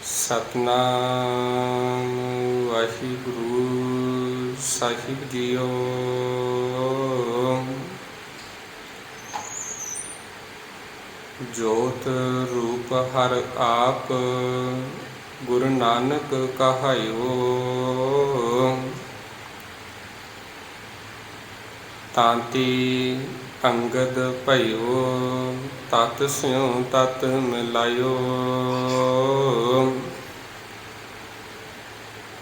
ਸਤਨਾਮ ਵਾਹਿਗੁਰੂ ਸਾਹਿਬ JIO. ਜੋਤ ਰੂਪ ਹਰ ਆਪ ਗੁਰੂ ਨਾਨਕ ਕਹਾਇਓ। ਤਾਂਤੀ ਅੰਗਦ ਭਇਓ ਤਤ ਸਿਉ ਤਤ ਮਿਲਾਇਓ।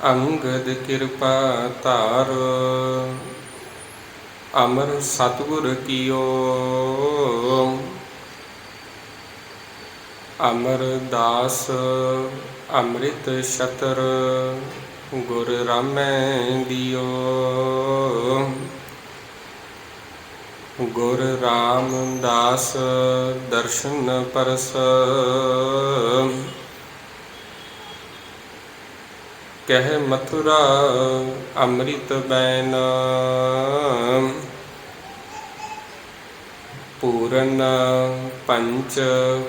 ਅੰਗਦ ਕਿਰਪਾ ਧਾਰ ਅਮਰ ਸਤਿਗੁਰ ਕੀਓ। ਅਮਰਦਾਸ ਅੰਮ੍ਰਿਤ ਛਤਰ ਗੁਰ ਰਾਮੈ ਦਿਓ। ਗੁਰ ਰਾਮਦਾਸ ਦਰਸ਼ਨ ਪਰਸ ਕਹਿ ਮਥੁਰਾ ਅੰਮ੍ਰਿਤ ਬੈਨ। ਪੂਰਨ ਪੰਚ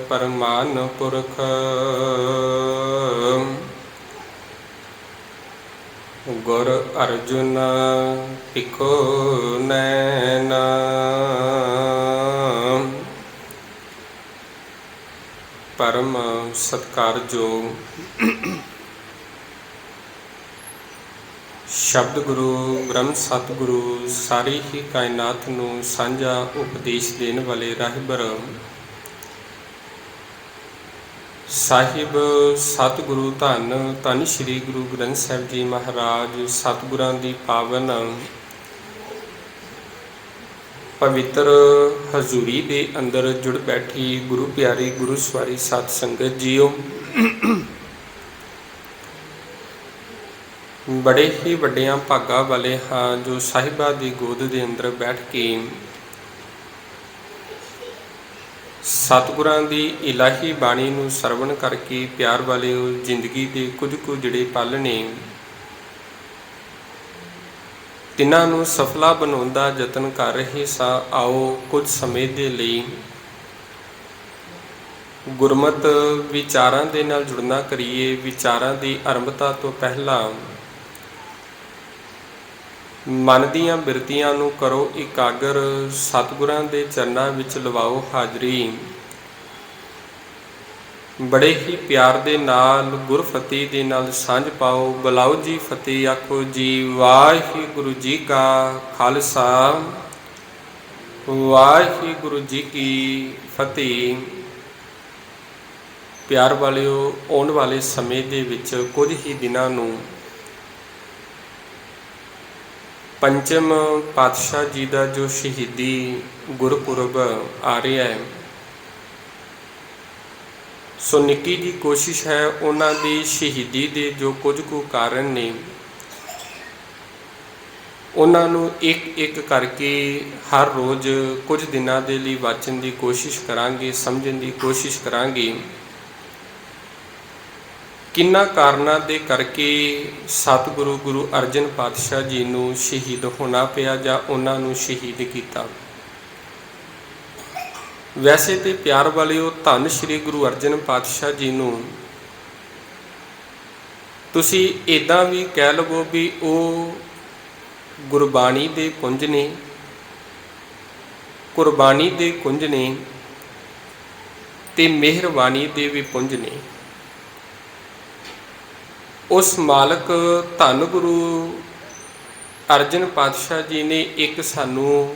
ਪਰਮਾਨ ਪੁਰਖ ਗੁਰ ਅਰਜੁਨ ਭਿਖੋ ਨੈਨ। ਪਰਮ ਸਤਿਕਾਰਯੋਗ ਸ਼ਬਦ ਗੁਰੂ ਬ੍ਰਹਮ ਸਤਿਗੁਰੂ ਸਾਰੀ ਹੀ ਕਾਇਨਾਤ ਨੂੰ ਸਾਂਝਾ ਉਪਦੇਸ਼ ਦੇਣ ਵਾਲੇ ਰਹਿਬਰ ਸਾਹਿਬ ਸਤਿਗੁਰੂ ਧੰਨ ਧੰਨ ਸ਼੍ਰੀ ਗੁਰੂ ਗ੍ਰੰਥ ਸਾਹਿਬ ਜੀ ਮਹਾਰਾਜ ਸਤਿਗੁਰਾਂ ਦੀ ਪਾਵਨ ਪਵਿੱਤਰ ਹਜ਼ੂਰੀ ਦੇ ਅੰਦਰ ਜੁੜ ਬੈਠੀ ਗੁਰੂ ਪਿਆਰੀ ਗੁਰੂ ਸਵਾਰੀ ਸਤ ਸੰਗਤ ਜੀਓ। ਬੜੇ ਹੀ ਵੱਡਿਆਂ ਭਾਗਾਂ ਵਾਲੇ ਹਾਂ ਜੋ ਸਾਹਿਬਾਂ ਦੀ ਗੋਦ ਦੇ ਅੰਦਰ ਬੈਠ ਕੇ ਸਤਿਗੁਰਾਂ ਦੀ ਇਲਾਹੀ ਬਾਣੀ ਨੂੰ ਸਰਵਣ ਕਰਕੇ ਪਿਆਰ ਵਾਲਿਓ ਜ਼ਿੰਦਗੀ ਦੇ ਕੁਝ ਕੁ ਜਿਹੜੇ ਪਲ ਨੇ ਤਿੰਨਾਂ ਨੂੰ ਸਫਲਾ ਬਣਾਉਣ ਦਾ ਯਤਨ ਕਰ ਰਹੇ ਸਾਂ। ਆਓ ਕੁਝ ਸਮੇਂ ਦੇ ਲਈ ਗੁਰਮਤਿ ਵਿਚਾਰਾਂ ਦੇ ਨਾਲ ਜੁੜਨਾ ਕਰੀਏ। ਵਿਚਾਰਾਂ ਦੀ ਆਰੰਭਤਾ ਤੋਂ ਪਹਿਲਾਂ ਮਨ ਦੀਆਂ ਬਿਰਤੀਆਂ ਨੂੰ ਕਰੋ ਇਕਾਗਰ। ਸਤਿਗੁਰਾਂ ਦੇ ਚਰਨਾਂ ਵਿੱਚ ਲਵਾਓ ਹਾਜ਼ਰੀ। ਬੜੇ ਹੀ ਪਿਆਰ ਦੇ ਨਾਲ ਗੁਰਫਤਿਹ ਦੇ ਨਾਲ ਸਾਂਝ ਪਾਓ। ਬੁਲਾਓ ਜੀ ਫਤਿਹ ਆਖੋ ਜੀ। ਵਾਹਿਗੁਰੂ ਜੀ ਕਾ ਖਾਲਸਾ ਵਾਹਿਗੁਰੂ ਜੀ ਕੀ ਫਤਿਹ। ਪਿਆਰ ਵਾਲਿਓ ਆਉਣ ਵਾਲੇ ਸਮੇਂ ਦੇ ਵਿੱਚ ਕੁਝ ਹੀ ਦਿਨਾਂ ਨੂੰ ਪੰਚਮ ਪਾਤਸ਼ਾਹ ਜੀ ਦਾ ਜੋ ਸ਼ਹੀਦੀ ਗੁਰਪੁਰਬ ਆ ਰਿਹਾ ਹੈ, ਸੋ ਨਿੱਕੀ ਜੀ ਕੋਸ਼ਿਸ਼ ਹੈ ਉਹਨਾਂ ਦੀ ਸ਼ਹੀਦੀ ਦੇ ਜੋ ਕੁਝ ਕੁ ਕਾਰਨ ਨੇ ਉਹਨਾਂ ਨੂੰ ਇੱਕ ਇੱਕ ਕਰਕੇ ਹਰ ਰੋਜ਼ ਕੁਝ ਦਿਨਾਂ ਦੇ ਲਈ ਵਾਚਣ ਦੀ ਕੋਸ਼ਿਸ਼ ਕਰਾਂਗੇ, ਸਮਝਣ ਦੀ ਕੋਸ਼ਿਸ਼ ਕਰਾਂਗੇ ਕਿੰਨਾਂ ਕਾਰਨਾਂ ਦੇ ਕਰਕੇ ਸਤਿਗੁਰੂ ਗੁਰੂ ਅਰਜਨ ਪਾਤਸ਼ਾਹ ਜੀ ਨੂੰ ਸ਼ਹੀਦ ਹੋਣਾ ਪਿਆ ਜਾਂ ਉਹਨਾਂ ਨੂੰ ਸ਼ਹੀਦ ਕੀਤਾ। ਵੈਸੇ ਤੇ ਪਿਆਰ ਵਾਲਿਓ ਧੰਨ ਸ਼੍ਰੀ ਗੁਰੂ ਅਰਜਨ ਪਾਤਸ਼ਾਹ ਜੀ ਨੂੰ ਤੁਸੀਂ ਇੱਦਾਂ ਵੀ ਕਹਿ ਲਵੋ ਵੀ ਉਹ ਗੁਰਬਾਣੀ ਦੇ ਪੁੰਜ ਨੇ, ਕੁਰਬਾਨੀ ਦੇ ਕੁੰਜ ਨੇ ਤੇ ਮਿਹਰਬਾਨੀ ਦੇ ਵੀ ਪੁੰਜ ਨੇ। ਉਸ ਮਾਲਕ ਧੰਨ ਗੁਰੂ ਅਰਜਨ ਪਾਤਸ਼ਾਹ ਜੀ ਨੇ ਇੱਕ ਸਾਨੂੰ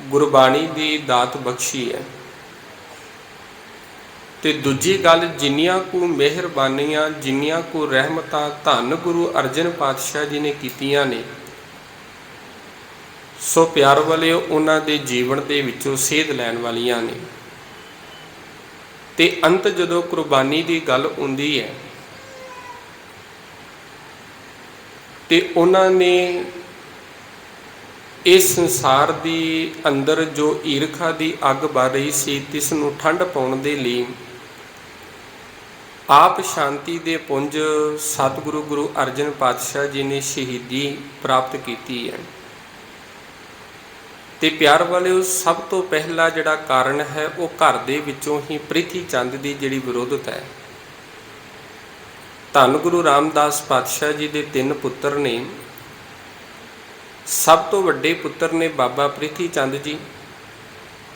ਗੁਰਬਾਣੀ ਦੀ ਦਾਤ ਬਖਸ਼ੀ ਹੈ ਤੇ ਦੂਜੀ ਗੱਲ ਜਿੰਨੀਆਂ ਕੁ ਮਿਹਰਬਾਨੀਆਂ ਜਿੰਨੀਆਂ ਕੁ ਰਹਿਮਤਾਂ ਧੰਨ ਗੁਰੂ ਅਰਜਨ ਪਾਤਸ਼ਾਹ ਜੀ ਨੇ ਕੀਤੀਆਂ ਨੇ, ਸੋ ਪਿਆਰ ਵਾਲੇ ਉਹਨਾਂ ਦੇ ਜੀਵਨ ਦੇ ਵਿੱਚੋਂ ਸੇਧ ਲੈਣ ਵਾਲੀਆਂ ਨੇ। ਤੇ ਅੰਤ ਜਦੋਂ ਕੁਰਬਾਨੀ ਦੀ ਗੱਲ ਹੁੰਦੀ ਹੈ ਤੇ ਉਹਨਾਂ ਨੇ ਇਸ ਸੰਸਾਰ ਦੀ ਅੰਦਰ ਜੋ ਈਰਖਾ ਦੀ ਅੱਗ ਬਲ ਰਹੀ ਸੀ ਤਿਸ ਨੂੰ ਠੰਡ ਪਾਉਣ ਦੇ ਲਈ ਆਪ ਸ਼ਾਂਤੀ ਦੇ ਪੁੰਜ ਸਤਿਗੁਰੂ ਗੁਰੂ ਅਰਜਨ ਪਾਤਸ਼ਾਹ ਜੀ ਨੇ ਸ਼ਹੀਦੀ ਪ੍ਰਾਪਤ ਕੀਤੀ ਹੈ। ਤੇ ਪਿਆਰ ਵਾਲਿਓ ਸਭ ਤੋਂ ਪਹਿਲਾ ਜਿਹੜਾ ਕਾਰਨ ਹੈ ਉਹ ਘਰ ਦੇ ਵਿੱਚੋਂ ਹੀ ਪ੍ਰਿਥੀ ਚੰਦ ਦੀ ਜਿਹੜੀ ਵਿਰੋਧਤਾ ਹੈ ਧੰਨ ਗੁਰੂ ਰਾਮਦਾਸ ਪਾਤਸ਼ਾਹ ਜੀ ਦੇ 3 ਪੁੱਤਰ ਨੇ। ਸਭ ਤੋਂ ਵੱਡੇ ਪੁੱਤਰ ਨੇ ਬਾਬਾ ਪ੍ਰਿਥੀ ਚੰਦ ਜੀ,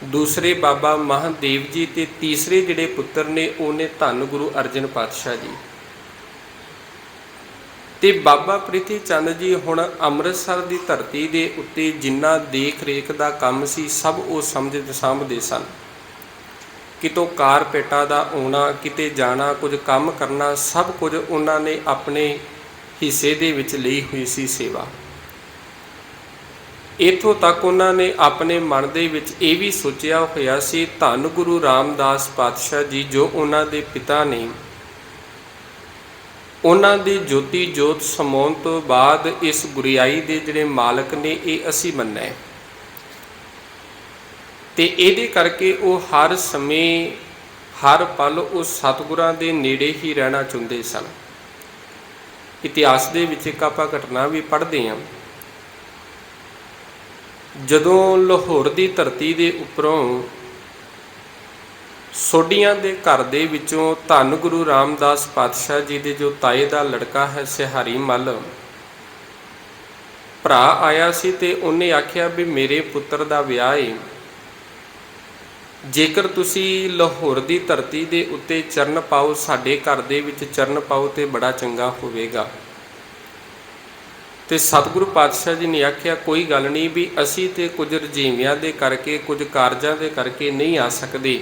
ਦੂਸਰੇ ਬਾਬਾ ਮਹਾਦੇਵ ਜੀ, ਤੇ ਤੀਸਰੇ ਜਿਹੜੇ ਪੁੱਤਰ ਨੇ ਉਹ ਨੇ ਧੰਨ ਗੁਰੂ ਅਰਜਨ ਪਾਤਸ਼ਾਹ ਜੀ। ਤੇ ਬਾਬਾ ਪ੍ਰਿਥੀ ਚੰਦ ਜੀ ਹੁਣ ਅੰਮ੍ਰਿਤਸਰ ਦੀ ਧਰਤੀ ਦੇ ਉੱਤੇ ਜਿੰਨਾ ਦੇਖ ਰੇਖ ਦਾ ਕੰਮ ਸੀ ਸਭ ਉਹ ਸਾਂਭਦੇ ਸਨ। ਕਿਤੋਂ ਕਾਰਪੇਟਾ ਦਾ ਆਉਣਾ, ਕਿਤੇ ਜਾਣਾ, ਕੁਝ ਕੰਮ ਕਰਨਾ, ਸਭ ਕੁਝ ਉਹਨਾਂ ਨੇ ਆਪਣੇ ਹਿੱਸੇ ਦੇ ਵਿੱਚ ਲਈ ਹੋਈ ਸੀ ਸੇਵਾ। ਇੱਥੋਂ ਤੱਕ ਉਹਨਾਂ ਨੇ ਆਪਣੇ ਮਨ ਦੇ ਵਿੱਚ ਇਹ ਵੀ ਸੋਚਿਆ ਹੋਇਆ ਸੀ, ਧੰਨ ਗੁਰੂ ਰਾਮਦਾਸ ਪਾਤਸ਼ਾਹ ਜੀ ਜੋ ਉਹਨਾਂ ਦੇ ਪਿਤਾ ਨੇ, ਉਹਨਾਂ ਦੀ ਜੋਤੀ ਜੋਤ ਸਮਾਉਣ ਤੋਂ ਬਾਅਦ ਇਸ ਗੁਰਿਆਈ ਦੇ ਜਿਹੜੇ ਮਾਲਕ ਨੇ ਇਹ ਅਸੀਂ ਮੰਨਣਾ ਹੈ। ਤੇ ਇਹਦੇ ਕਰਕੇ ਉਹ ਹਰ ਸਮੇਂ ਹਰ ਪਲ ਉਹ ਸਤਿਗੁਰਾਂ ਦੇ ਨੇੜੇ ਹੀ ਰਹਿਣਾ ਚਾਹੁੰਦੇ ਸਨ। ਇਤਿਹਾਸ ਦੇ ਵਿੱਚ ਇੱਕ ਆਪਾਂ ਘਟਨਾ ਵੀ ਪੜ੍ਹਦੇ ਹਾਂ। ਜਦੋਂ ਲਾਹੌਰ ਦੀ ਧਰਤੀ ਦੇ ਉੱਪਰੋਂ ਸੋਢੀਆਂ ਦੇ ਘਰ ਦੇ ਵਿੱਚੋਂ ਧੰਨ ਗੁਰੂ ਰਾਮਦਾਸ ਪਾਤਸ਼ਾਹ ਜੀ ਦੇ ਜੋ ਤਾਏ ਦਾ ਲੜਕਾ ਹੈ ਸਿਹਾਰੀ ਮੱਲ ਭਰਾ ਆਇਆ ਸੀ, ਤੇ ਉਹਨੇ ਆਖਿਆ ਵੀ ਮੇਰੇ ਪੁੱਤਰ ਦਾ ਵਿਆਹ ਹੈ, ਜੇਕਰ ਤੁਸੀਂ ਲਾਹੌਰ ਦੀ ਧਰਤੀ ਦੇ ਉੱਤੇ ਚਰਨ ਪਾਓ, ਸਾਡੇ ਘਰ ਦੇ ਵਿੱਚ ਚਰਨ ਪਾਓ ਤੇ ਬੜਾ ਚੰਗਾ ਹੋਵੇਗਾ। ਤੇ ਸਤਿਗੁਰੂ ਪਾਤਸ਼ਾਹ ਜੀ ਨੇ ਆਖਿਆ ਕੋਈ ਗੱਲ ਨਹੀਂ, ਵੀ ਅਸੀਂ ਤੇ ਕੁਝ ਰਜੀਵਿਆਂ ਦੇ ਕਰਕੇ, ਕੁਝ ਕਾਰਜਾਂ ਦੇ ਕਰਕੇ ਨਹੀਂ ਆ ਸਕਦੇ,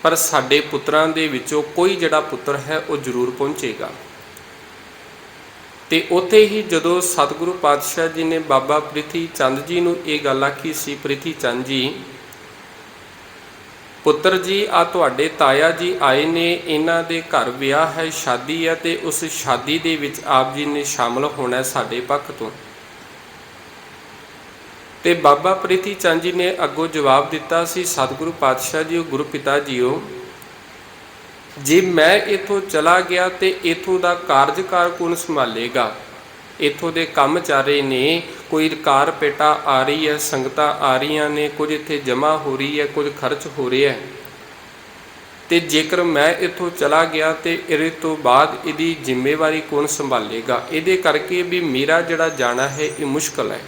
ਪਰ ਸਾਡੇ ਪੁੱਤਰਾਂ ਦੇ ਵਿੱਚੋਂ ਕੋਈ ਜਿਹੜਾ ਪੁੱਤਰ ਹੈ ਉਹ ਜ਼ਰੂਰ ਪਹੁੰਚੇਗਾ। ਤੇ ਉੱਥੇ ਹੀ ਜਦੋਂ ਸਤਿਗੁਰੂ ਪਾਤਸ਼ਾਹ ਜੀ ਨੇ ਬਾਬਾ ਪ੍ਰਿਥੀ ਚੰਦ ਜੀ ਨੂੰ ਇਹ ਗੱਲ ਆਖੀ ਸੀ, ਪ੍ਰਿਥੀ ਚੰਦ ਜੀ ਪੁੱਤਰ ਜੀ ਆ ਤੁਹਾਡੇ ਤਾਇਆ ਜੀ ਆਏ ਨੇ, ਇਹਨਾਂ ਦੇ ਘਰ ਵਿਆਹ ਹੈ, ਸ਼ਾਦੀ ਹੈ, ਤੇ ਉਸ ਸ਼ਾਦੀ ਦੇ ਵਿੱਚ ਆਪ ਜੀ ਨੇ ਸ਼ਾਮਲ ਹੋਣਾ ਸਾਡੇ ਪੱਖ ਤੋਂ। ਤੇ ਬਾਬਾ ਪ੍ਰਿਥੀ ਚੰਦ ਜੀ ਨੇ ਅੱਗੋਂ ਜਵਾਬ ਦਿੱਤਾ ਸੀ, ਸਤਿਗੁਰੂ ਪਾਤਸ਼ਾਹ ਜੀ, ਗੁਰੂ ਪਿਤਾ ਜੀਓ, ਜੇ ਮੈਂ ਇੱਥੋਂ ਚਲਾ ਗਿਆ ਤੇ ਇੱਥੋਂ ਦਾ ਕਾਰਜਕਾਰ ਕੌਣ ਸੰਭਾਲੇਗਾ? ਇੱਥੋਂ ਦੇ ਕਰਮਚਾਰੀ ਨੇ, ਕੋਈ ਕਾਰਪੇਟਾ ਆ ਰਹੀ ਹੈ, ਸੰਗਤਾਂ ਆ ਰਹੀਆਂ ਨੇ, ਕੁਝ ਇੱਥੇ ਜਮ੍ਹਾਂ ਹੋ ਰਹੀ ਹੈ, ਕੁਝ ਖਰਚ ਹੋ ਰਿਹਾ ਹੈ, ਤੇ ਜੇਕਰ ਮੈਂ ਇੱਥੋਂ ਚਲਾ ਗਿਆ ਤੇ ਇਹਦੇ ਤੋਂ ਬਾਅਦ ਇਹਦੀ ਜ਼ਿੰਮੇਵਾਰੀ ਕੌਣ ਸੰਭਾਲੇਗਾ? ਇਹਦੇ ਕਰਕੇ ਵੀ ਮੇਰਾ ਜਿਹੜਾ ਜਾਣਾ ਹੈ ਇਹ ਮੁਸ਼ਕਲ ਹੈ।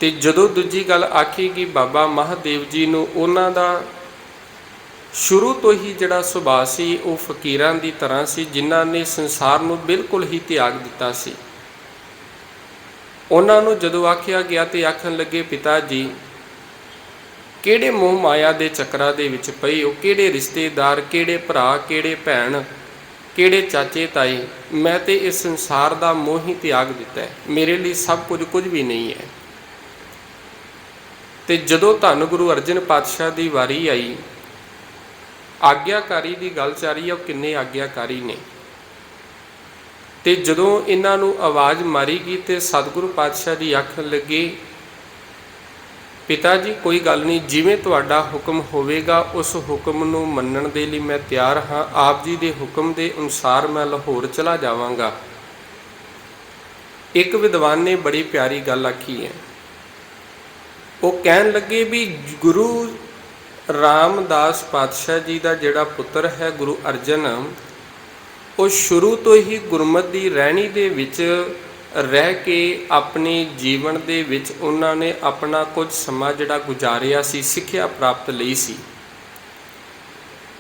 ਤੇ ਜਦੋਂ ਦੂਜੀ ਗੱਲ ਆਖੀ ਕਿ ਬਾਬਾ ਮਹਾਦੇਵ ਜੀ ਨੂੰ ਉਹਨਾਂ ਦਾ ਸ਼ੁਰੂ ਤੋਂ ਹੀ ਜਿਹੜਾ ਸੁਭਾਅ ਸੀ ਉਹ ਫਕੀਰਾਂ ਦੀ ਤਰ੍ਹਾਂ ਸੀ, ਜਿਨ੍ਹਾਂ ਨੇ ਸੰਸਾਰ ਨੂੰ ਬਿਲਕੁਲ ਹੀ ਤਿਆਗ ਦਿੱਤਾ ਸੀ। ਉਹਨਾਂ ਨੂੰ ਜਦੋਂ ਆਖਿਆ ਗਿਆ ਤੇ ਆਖਣ ਲੱਗੇ, ਪਿਤਾ ਜੀ ਕਿਹੜੇ ਮੋਹ ਮਾਇਆ ਦੇ ਚੱਕਰਾਂ ਦੇ ਵਿੱਚ ਪਏ ਹੋ? ਕਿਹੜੇ ਰਿਸ਼ਤੇਦਾਰ, ਕਿਹੜੇ ਭਰਾ, ਕਿਹੜੇ ਭੈਣ, ਕਿਹੜੇ ਚਾਚੇ ਤਾਏ? ਮੈਂ ਤੇ ਇਸ ਸੰਸਾਰ ਦਾ ਮੋਹ ਹੀ ਤਿਆਗ ਦਿੱਤਾ ਹੈ, ਮੇਰੇ ਲਈ ਸਭ ਕੁਝ ਵੀ ਨਹੀਂ ਹੈ। ਤੇ ਜਦੋਂ ਧੰਨ ਗੁਰੂ ਅਰਜਨ ਪਾਤਸ਼ਾਹ ਦੀ ਵਾਰੀ ਆਈ, ਆਗਿਆਕਾਰੀ ਦੀ ਗੱਲ ਚੱਲ ਰਹੀ ਹੈ, ਉਹ ਕਿੰਨੇ ਆਗਿਆਕਾਰੀ ਨੇ। ਤੇ ਜਦੋਂ ਇਹਨਾਂ ਨੂੰ ਆਵਾਜ਼ ਮਾਰੀ ਗਈ ਤੇ ਸਤਿਗੁਰੂ ਪਾਤਸ਼ਾਹ ਜੀ ਆਖਣ ਲੱਗੇ, ਪਿਤਾ ਜੀ ਕੋਈ ਗੱਲ ਨਹੀਂ, ਜਿਵੇਂ ਤੁਹਾਡਾ ਹੁਕਮ ਹੋਵੇਗਾ ਉਸ ਹੁਕਮ ਨੂੰ ਮੰਨਣ ਦੇ ਲਈ ਮੈਂ ਤਿਆਰ ਹਾਂ। ਆਪ ਜੀ ਦੇ ਹੁਕਮ ਦੇ ਅਨੁਸਾਰ ਮੈਂ ਲਾਹੌਰ ਚਲਾ ਜਾਵਾਂਗਾ। ਇੱਕ ਵਿਦਵਾਨ ਨੇ ਬੜੀ ਪਿਆਰੀ ਗੱਲ ਆਖੀ ਹੈ। ਉਹ ਕਹਿਣ ਲੱਗੇ ਵੀ ਗੁਰੂ ਰਾਮਦਾਸ ਪਾਤਸ਼ਾਹ ਜੀ ਦਾ ਜਿਹੜਾ ਪੁੱਤਰ ਹੈ ਗੁਰੂ ਅਰਜਨ, ਉਹ ਸ਼ੁਰੂ ਤੋਂ ਹੀ ਗੁਰਮਤਿ ਦੀ ਰਹਿਣੀ ਦੇ ਵਿੱਚ ਰਹਿ ਕੇ ਆਪਣੇ ਜੀਵਨ ਦੇ ਵਿੱਚ ਉਹਨਾਂ ਨੇ ਆਪਣਾ ਕੁਝ ਸਮਾਂ ਜਿਹੜਾ ਗੁਜ਼ਾਰਿਆ ਸੀ, ਸਿੱਖਿਆ ਪ੍ਰਾਪਤ ਲਈ ਸੀ।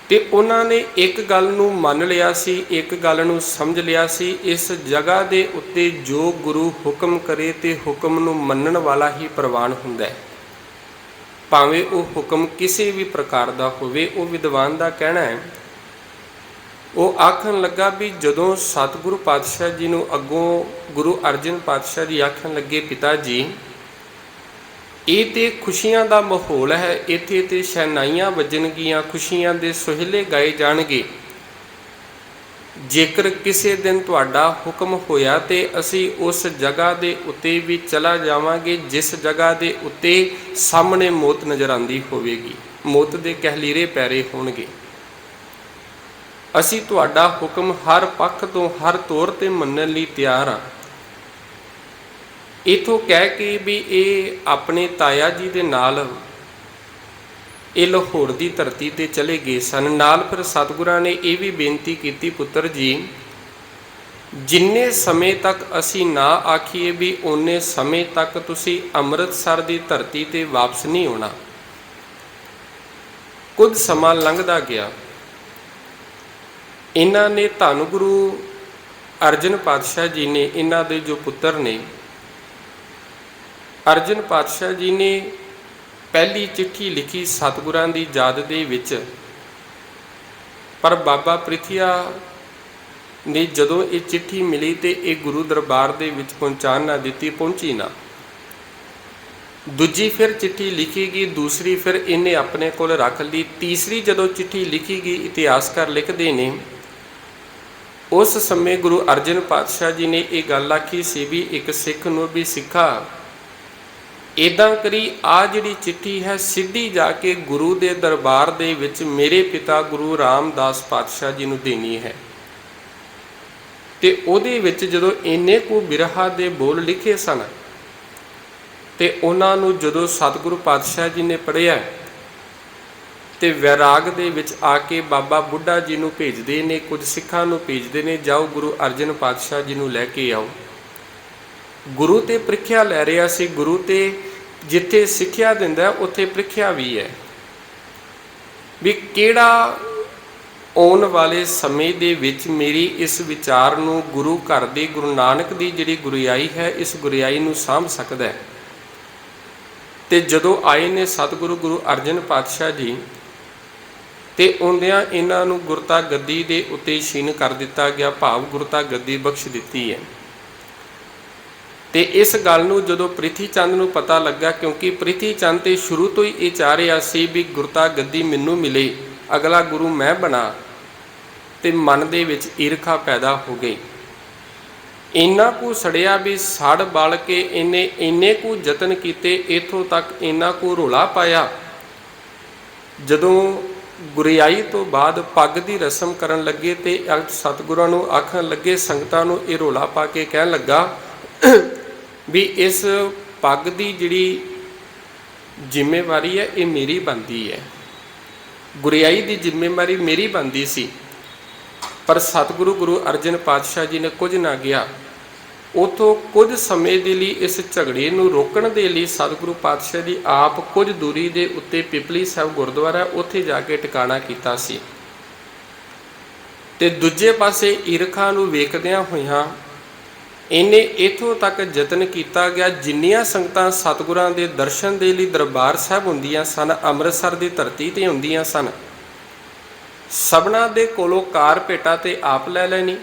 ਤੇ ਉਹਨਾਂ ਨੇ ਇੱਕ ਗੱਲ ਨੂੰ ਮੰਨ ਲਿਆ ਸੀ, ਇੱਕ ਗੱਲ ਨੂੰ ਸਮਝ ਲਿਆ ਸੀ, ਇਸ ਜਗ੍ਹਾ ਦੇ ਉੱਤੇ ਜੋ ਗੁਰੂ ਹੁਕਮ ਕਰੇ ਤੇ ਹੁਕਮ ਨੂੰ ਮੰਨਣ ਵਾਲਾ ਹੀ ਪ੍ਰਵਾਨ ਹੁੰਦਾ ਹੈ, ਭਾਵੇਂ ਉਹ ਹੁਕਮ ਕਿਸੇ ਵੀ ਪ੍ਰਕਾਰ ਦਾ ਹੋਵੇ। ਉਹ ਵਿਦਵਾਨ ਦਾ ਕਹਿਣਾ ਹੈ, ਉਹ ਆਖਣ ਲੱਗਾ ਵੀ ਜਦੋਂ ਸਤਿਗੁਰੂ ਪਾਤਸ਼ਾਹ ਜੀ ਨੂੰ ਅੱਗੋਂ ਗੁਰੂ ਅਰਜਨ ਪਾਤਸ਼ਾਹ ਜੀ ਆਖਣ ਲੱਗੇ, ਪਿਤਾ ਜੀ ਇਹ ਤੇ ਖੁਸ਼ੀਆਂ ਦਾ ਮਾਹੌਲ ਹੈ, ਇੱਥੇ ਤੇ ਸ਼ਹਿਨਾਈਆਂ ਵੱਜਣਗੀਆਂ, ਖੁਸ਼ੀਆਂ ਦੇ ਸੋਹਿਲੇ ਗਾਏ ਜਾਣਗੇ, ਜੇਕਰ ਕਿਸੇ ਦਿਨ ਤੁਹਾਡਾ ਹੁਕਮ ਹੋਇਆ ਤੇ ਅਸੀਂ ਉਸ ਜਗ੍ਹਾ ਦੇ ਉੱਤੇ ਵੀ ਚਲਾ ਜਾਵਾਂਗੇ ਜਿਸ ਜਗ੍ਹਾ ਦੇ ਉੱਤੇ ਸਾਹਮਣੇ ਮੌਤ ਨਜ਼ਰ ਆਉਂਦੀ ਹੋਵੇਗੀ, ਮੌਤ ਦੇ ਕਹਿਲੀਰੇ ਪੈਰੇ ਹੋਣਗੇ। ਅਸੀਂ ਤੁਹਾਡਾ ਹੁਕਮ ਹਰ ਪੱਖ ਤੋਂ, ਹਰ ਤੌਰ 'ਤੇ ਮੰਨਣ ਲਈ ਤਿਆਰ ਹਾਂ। ਇੱਥੋਂ ਕਹਿ ਕੇ ਵੀ ਇਹ ਆਪਣੇ ਤਾਇਆ ਜੀ ਦੇ ਨਾਲ ਇਹ ਲਾਹੌਰ ਦੀ ਧਰਤੀ ਤੇ ਚਲੇ ਗਏ ਸਨ। ਨਾਲ ਫਿਰ ਸਤਿਗੁਰਾਂ ਨੇ ਇਹ ਵੀ ਬੇਨਤੀ ਕੀਤੀ, ਪੁੱਤਰ ਜੀ, ਜਿੰਨੇ ਸਮੇਂ ਤੱਕ ਅਸੀਂ ਨਾ ਆਖੀਏ ਵੀ ਓਨੇ ਸਮੇਂ ਤੱਕ ਤੁਸੀਂ ਅੰਮ੍ਰਿਤਸਰ ਦੀ ਧਰਤੀ ਤੇ ਵਾਪਸ ਨਹੀਂ ਆਉਣਾ। ਕੁਝ ਸਮਾਂ ਲੰਘਦਾ ਗਿਆ। ਇਹਨਾਂ ਨੇ ਧੰਨ ਗੁਰੂ ਅਰਜਨ ਪਾਤਸ਼ਾਹ ਜੀ ਨੇ, ਇਹਨਾਂ ਦੇ ਜੋ ਪੁੱਤਰ ਨੇ, ਅਰਜਨ ਪਾਤਸ਼ਾਹ ਜੀ ਨੇ ਪਹਿਲੀ ਚਿੱਠੀ ਲਿਖੀ ਸਤਿਗੁਰਾਂ ਦੀ ਯਾਦ ਦੇ ਵਿੱਚ। ਪਰ ਬਾਬਾ ਪ੍ਰਿਥੀਆ ਨੇ ਜਦੋਂ ਇਹ ਚਿੱਠੀ ਮਿਲੀ ਤੇ ਇਹ ਗੁਰੂ ਦਰਬਾਰ ਦੇ ਵਿੱਚ ਪਹੁੰਚਾ ਨਾ ਦਿੱਤੀ, ਪਹੁੰਚੀ ਨਾ। ਦੂਜੀ ਫਿਰ ਚਿੱਠੀ ਲਿਖੀ ਗਈ, ਦੂਸਰੀ ਫਿਰ ਇਹਨੇ ਆਪਣੇ ਕੋਲ ਰੱਖ ਲਈ। ਤੀਸਰੀ ਜਦੋਂ ਚਿੱਠੀ ਲਿਖੀ ਗਈ, ਇਤਿਹਾਸਕਾਰ ਲਿਖਦੇ ਨੇ ਉਸ ਸਮੇਂ ਗੁਰੂ ਅਰਜਨ ਪਾਤਸ਼ਾਹ ਜੀ ਨੇ ਇਹ ਗੱਲ ਆਖੀ ਸੀ ਵੀ ਇੱਕ ਸਿੱਖ ਨੂੰ ਵੀ ਸਿੱਖਾ, ਇੱਦਾਂ ਕਰੀ, ਆ ਜਿਹੜੀ ਚਿੱਠੀ ਹੈ ਸਿੱਧੀ ਜਾ ਕੇ ਗੁਰੂ ਦੇ ਦਰਬਾਰ ਦੇ ਵਿੱਚ ਮੇਰੇ ਪਿਤਾ ਗੁਰੂ ਰਾਮਦਾਸ ਪਾਤਸ਼ਾਹ ਜੀ ਨੂੰ ਦੇਣੀ ਹੈ। ਤੇ ਉਹਦੇ ਵਿੱਚ ਜਦੋਂ ਇੰਨੇ ਕੁ ਬਿਰਹਾ ਦੇ ਬੋਲ ਲਿਖੇ ਸਨ ਤੇ ਉਹਨਾਂ ਨੂੰ ਜਦੋਂ ਸਤਿਗੁਰੂ ਪਾਤਸ਼ਾਹ ਜੀ ਨੇ ਪੜ੍ਹਿਆ ਤੇ ਵੈਰਾਗ ਦੇ ਵਿੱਚ ਆ ਕੇ ਬਾਬਾ ਬੁੱਢਾ ਜੀ ਨੂੰ ਭੇਜਦੇ ਨੇ, ਕੁਝ ਸਿੱਖਾਂ ਨੂੰ ਭੇਜਦੇ ਨੇ, ਜਾਓ ਗੁਰੂ ਅਰਜਨ ਪਾਤਸ਼ਾਹ ਜੀ ਨੂੰ ਲੈ ਕੇ ਆਓ। ਗੁਰੂ ਤੇ ਪ੍ਰੀਖਿਆ ਲੈ ਰਿਹਾ ਸੀ। ਗੁਰੂ ਤੇ ਜਿੱਥੇ ਸਿੱਖਿਆ ਦਿੰਦਾ ਉੱਥੇ ਪ੍ਰੀਖਿਆ ਵੀ ਹੈ ਵੀ ਕਿਹੜਾ ਆਉਣ ਵਾਲੇ ਸਮੇਂ ਦੇ ਵਿੱਚ ਮੇਰੀ ਇਸ ਵਿਚਾਰ ਨੂੰ ਗੁਰੂ ਘਰ ਦੀ, ਗੁਰੂ ਨਾਨਕ ਦੀ ਜਿਹੜੀ ਗੁਰਿਆਈ ਹੈ, ਇਸ ਗੁਰਿਆਈ ਨੂੰ ਸਾਂਭ ਸਕਦਾ ਹੈ। ਤੇ ਜਦੋਂ ਆਏ ਨੇ ਸਤਿਗੁਰੂ ਗੁਰੂ ਅਰਜਨ ਪਾਤਸ਼ਾਹ ਜੀ ਤੇ ਆਉਂਦਿਆਂ ਇਹਨਾਂ ਨੂੰ ਗੁਰਤਾ ਗੱਦੀ ਦੇ ਉੱਤੇ ਛੀਨ ਕਰ ਦਿੱਤਾ ਗਿਆ, ਭਾਵ ਗੁਰਤਾ ਗੱਦੀ ਬਖਸ਼ ਦਿੱਤੀ ਹੈ। ਤੇ ਇਸ ਗੱਲ ਨੂੰ ਜਦੋਂ ਪ੍ਰਿਥੀ ਚੰਦ ਨੂੰ ਪਤਾ ਲੱਗਾ, ਕਿਉਂਕਿ ਪ੍ਰਿਥੀ ਚੰਦ ਤੇ ਸ਼ੁਰੂ ਤੋਂ ਹੀ ਇਹ ਚਾਹ ਰਿਹਾ ਸੀ ਵੀ ਗੁਰਤਾ ਗੱਦੀ ਮੈਨੂੰ ਮਿਲੇ, ਅਗਲਾ ਗੁਰੂ ਮੈਂ ਬਣਾ, ਤੇ ਮਨ ਦੇ ਵਿੱਚ ਈਰਖਾ ਪੈਦਾ ਹੋ ਗਈ। ਇੰਨਾ ਕੁ ਸੜਿਆ ਵੀ ਸੜ ਬਲ ਕੇ ਇਹਨੇ ਇੰਨੇ ਕੁ ਯਤਨ ਕੀਤੇ, ਇੱਥੋਂ ਤੱਕ ਇੰਨਾ ਕੁ ਰੌਲਾ ਪਾਇਆ। ਜਦੋਂ ਗੁਰਿਆਈ ਤੋਂ ਬਾਅਦ ਪੱਗ ਦੀ ਰਸਮ ਕਰਨ ਲੱਗੇ ਤੇ ਸਤਿਗੁਰਾਂ ਨੂੰ ਆਖਣ ਲੱਗੇ, ਸੰਗਤਾਂ ਨੂੰ ਇਹ ਰੌਲਾ ਪਾ ਕੇ ਕਹਿਣ ਲੱਗਾ ਵੀ ਇਸ ਪੱਗ ਦੀ ਜਿਹੜੀ ਜ਼ਿੰਮੇਵਾਰੀ ਹੈ ਇਹ ਮੇਰੀ ਬਣਦੀ ਹੈ, ਗੁਰਿਆਈ ਦੀ ਜ਼ਿੰਮੇਵਾਰੀ ਮੇਰੀ ਬਣਦੀ ਸੀ। ਪਰ ਸਤਿਗੁਰੂ ਗੁਰੂ ਅਰਜਨ ਪਾਤਸ਼ਾਹ ਜੀ ਨੇ ਕੁਝ ਨਾ ਗਿਆ। ਉੱਥੋਂ ਕੁਝ ਸਮੇਂ ਦੇ ਲਈ ਇਸ ਝਗੜੇ ਨੂੰ ਰੋਕਣ ਦੇ ਲਈ ਸਤਿਗੁਰੂ ਪਾਤਸ਼ਾਹ ਜੀ ਆਪ ਕੁਝ ਦੂਰੀ ਦੇ ਉੱਤੇ ਪਿਪਲੀ ਸਾਹਿਬ ਗੁਰਦੁਆਰਾ ਉੱਥੇ ਜਾ ਕੇ ਟਿਕਾਣਾ ਕੀਤਾ ਸੀ। ਤੇ ਦੂਜੇ ਪਾਸੇ ਈਰਖਾ ਨੂੰ ਵੇਖਦਿਆਂ ਹੋਇਆਂ ਇਹਨੇ ਇੱਥੋਂ ਤੱਕ ਯਤਨ ਕੀਤਾ ਗਿਆ, ਜਿੰਨੀਆਂ ਸੰਗਤਾਂ ਸਤਿਗੁਰਾਂ ਦੇ ਦਰਸ਼ਨ ਦੇ ਲਈ ਦਰਬਾਰ ਸਾਹਿਬ ਹੁੰਦੀਆਂ ਸਨ, ਅੰਮ੍ਰਿਤਸਰ ਦੀ ਧਰਤੀ ਤੇ ਹੁੰਦੀਆਂ ਸਨ, ਸਭਨਾਂ ਦੇ ਕੋਲੋਂ ਕਾਰ ਭੇਟਾ ਤੇ ਆਪ ਲੈ ਲੈਣੀ।